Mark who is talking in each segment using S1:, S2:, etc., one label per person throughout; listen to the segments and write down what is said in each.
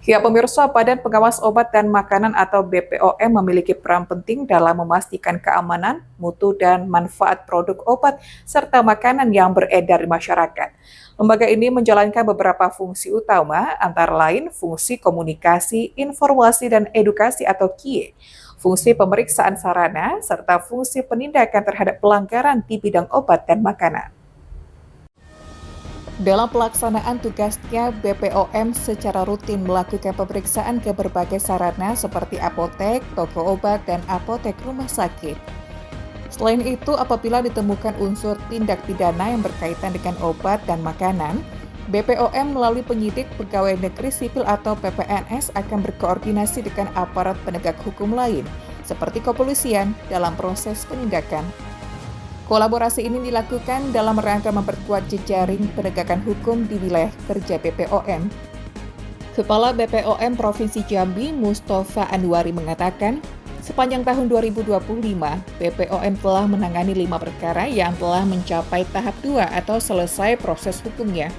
S1: Ya, pemirsa, Badan Pengawas Obat dan Makanan atau BPOM memiliki peran penting dalam memastikan keamanan, mutu, dan manfaat produk obat serta makanan yang beredar di masyarakat. Lembaga ini menjalankan beberapa fungsi utama, antara lain fungsi komunikasi, informasi, dan edukasi atau KIE, fungsi pemeriksaan sarana, serta fungsi penindakan terhadap pelanggaran di bidang obat dan makanan. Dalam pelaksanaan tugasnya, BPOM secara rutin melakukan pemeriksaan ke berbagai sarana seperti apotek, toko obat, dan apotek rumah sakit. Selain itu, apabila ditemukan unsur tindak pidana yang berkaitan dengan obat dan makanan, BPOM melalui penyidik pegawai negeri sipil atau PPNS akan berkoordinasi dengan aparat penegak hukum lain, seperti kepolisian dalam proses penindakan. Kolaborasi ini dilakukan dalam rangka memperkuat jejaring penegakan hukum di wilayah kerja BPOM. Kepala BPOM Provinsi Jambi, Mustafa Anwari mengatakan, sepanjang tahun 2025, BPOM telah menangani 5 perkara yang telah mencapai tahap 2 atau selesai proses hukumnya.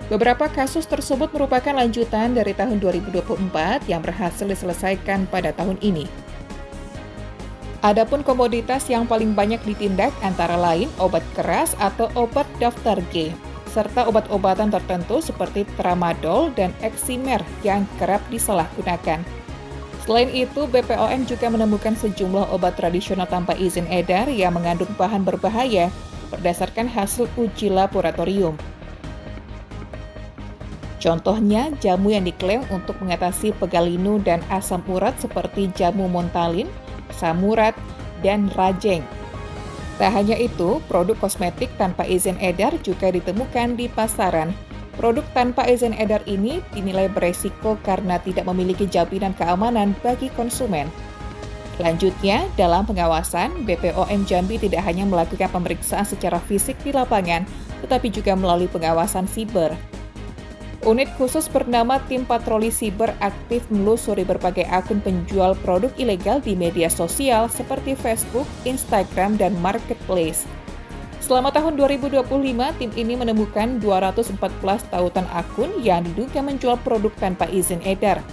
S1: Beberapa kasus tersebut merupakan lanjutan dari tahun 2024 yang berhasil diselesaikan pada tahun ini. Adapun komoditas yang paling banyak ditindak antara lain obat keras atau obat daftar G, serta obat-obatan tertentu seperti tramadol dan eksimer yang kerap disalahgunakan. Selain itu, BPOM juga menemukan sejumlah obat tradisional tanpa izin edar yang mengandung bahan berbahaya berdasarkan hasil uji laboratorium. Contohnya, jamu yang diklaim untuk mengatasi pegal linu dan asam urat seperti jamu Montalin, Samurat, dan Rajeng. Tak hanya itu, produk kosmetik tanpa izin edar juga ditemukan di pasaran. Produk tanpa izin edar ini dinilai beresiko karena tidak memiliki jaminan keamanan bagi konsumen. Selanjutnya, dalam pengawasan, BPOM Jambi tidak hanya melakukan pemeriksaan secara fisik di lapangan, tetapi juga melalui pengawasan siber. Unit khusus bernama Tim Patroli Siber aktif menelusuri berbagai akun penjual produk ilegal di media sosial seperti Facebook, Instagram, dan Marketplace. Selama tahun 2025, tim ini menemukan 214 tautan akun yang diduga menjual produk tanpa izin edar.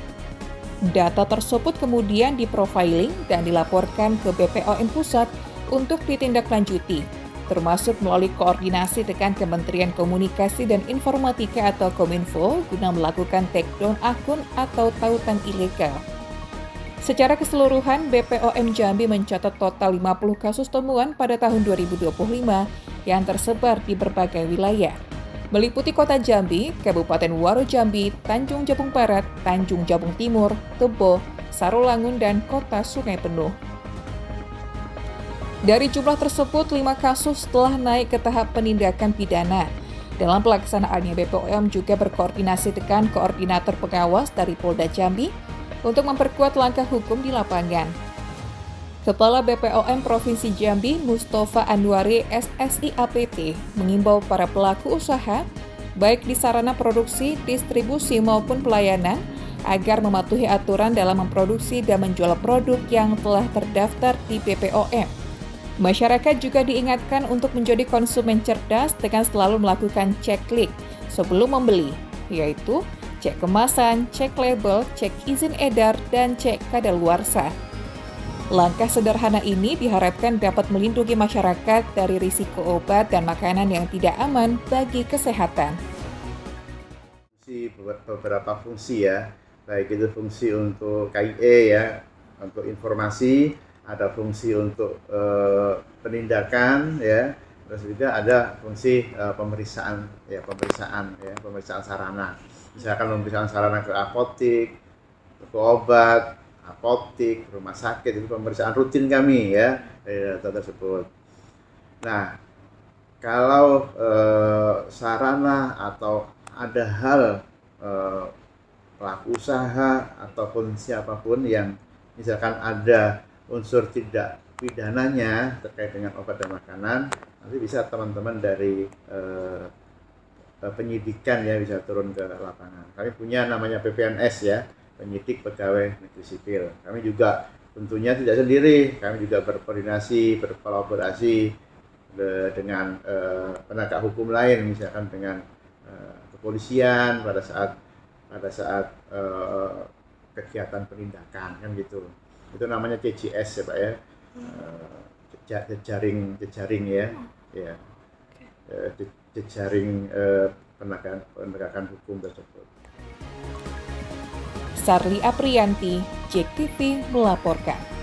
S1: Data tersebut kemudian diprofiling dan dilaporkan ke BPOM Pusat untuk ditindaklanjuti, termasuk melalui koordinasi dengan Kementerian Komunikasi dan Informatika atau Kominfo guna melakukan takedown akun atau tautan ilegal. Secara keseluruhan, BPOM Jambi mencatat total 50 kasus temuan pada tahun 2025 yang tersebar di berbagai wilayah, meliputi Kota Jambi, Kabupaten Muaro Jambi, Tanjung Jabung Barat, Tanjung Jabung Timur, Tebo, Sarolangun, dan Kota Sungai Penuh. Dari jumlah tersebut, 5 kasus telah naik ke tahap penindakan pidana. Dalam pelaksanaannya, BPOM juga berkoordinasi dengan koordinator pengawas dari Polda Jambi untuk memperkuat langkah hukum di lapangan. Kepala BPOM Provinsi Jambi, Mustafa Anwari SSI APT, mengimbau para pelaku usaha, baik di sarana produksi, distribusi maupun pelayanan, agar mematuhi aturan dalam memproduksi dan menjual produk yang telah terdaftar di BPOM. Masyarakat juga diingatkan untuk menjadi konsumen cerdas dengan selalu melakukan cek klik sebelum membeli, yaitu cek kemasan, cek label, cek izin edar, dan cek kadaluarsa. Langkah sederhana ini diharapkan dapat melindungi masyarakat dari risiko obat dan makanan yang tidak aman bagi kesehatan.
S2: Beberapa fungsi ya, baik itu fungsi untuk KIE ya, untuk informasi, ada fungsi untuk penindakan ya, terus juga ada fungsi pemeriksaan sarana. Misalkan pemeriksaan sarana ke apotik, ke obat, apotik, rumah sakit, itu pemeriksaan rutin kami ya dari data tersebut. Nah, kalau sarana atau ada hal pelaku usaha ataupun siapapun yang misalkan ada unsur tidak pidananya terkait dengan obat dan makanan, nanti bisa teman-teman dari penyidikan ya bisa turun ke lapangan. Kami punya namanya PPNS ya, penyidik pegawai negeri sipil. Kami juga tentunya tidak sendiri, kami juga berkoordinasi, berkolaborasi dengan penegak hukum lain, misalkan dengan kepolisian pada saat pada saat kegiatan penindakan kan gitu. Itu namanya CJS ya Pak ya. Jejaring ya, ya jejaring penegakan hukum tersebut.
S1: Sarli Apriyanti, JEK TV melaporkan.